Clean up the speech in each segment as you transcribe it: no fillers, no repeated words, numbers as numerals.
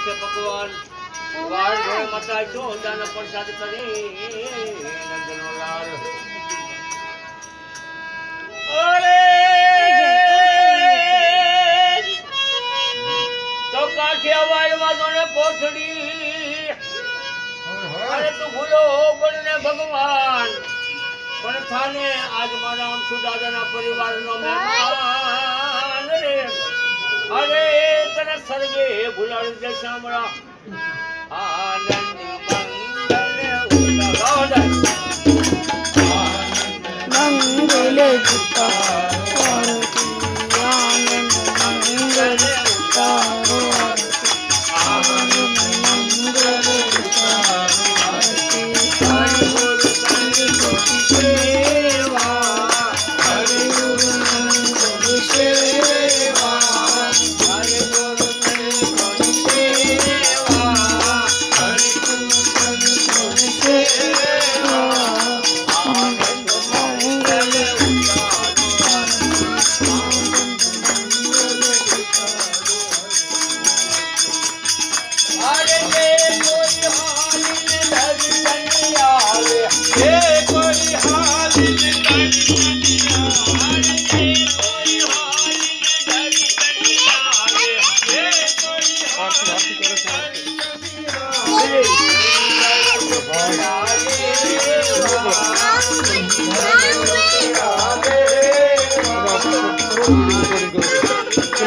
છે ભગવાન વાળ ધોય માતા ચોદાન પ્રસાદ કરી નંદનો લાલ અરે તો કાઠિયાવાડમાં જોને કોથળી અરે તું ભૂલો પણ ને ભગવાન પણ થાને આજ મારા અમથુ દાદાના પરિવારનો મહેમાન રે અરે તને સર્ગે ભૂલાડી દે સાંભળા આનંદ મંગલ ઉતારો આનંદ મંગલ ઉતારો આનંદ મંગલ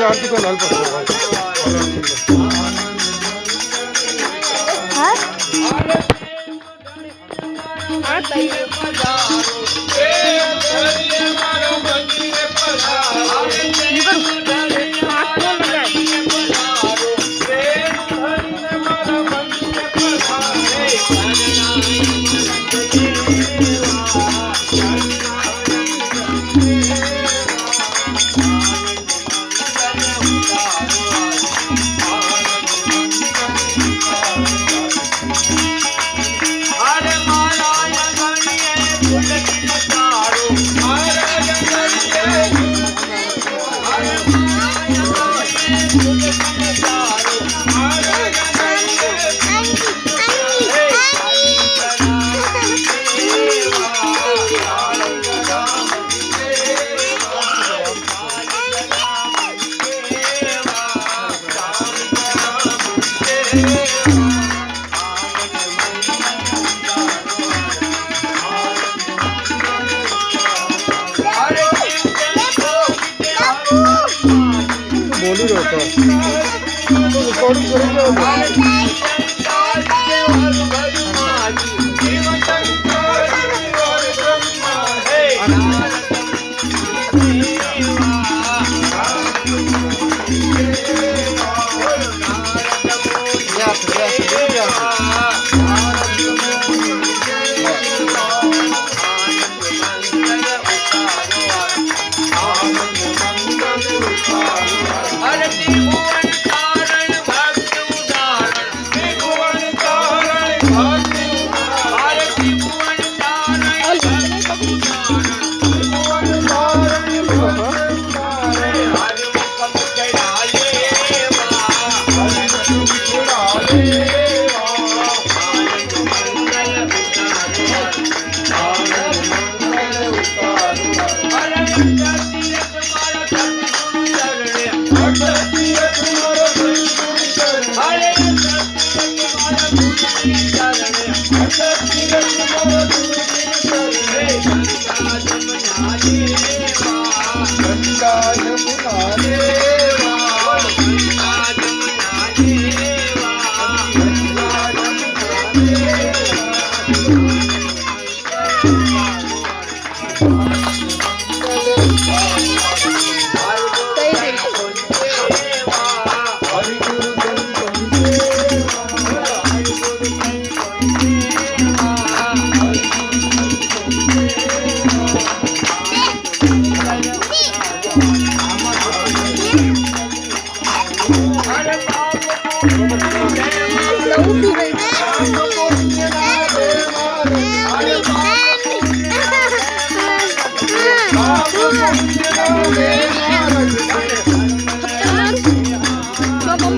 आरती को लाल पर बोली रहता रिकॉर्डिंग Não,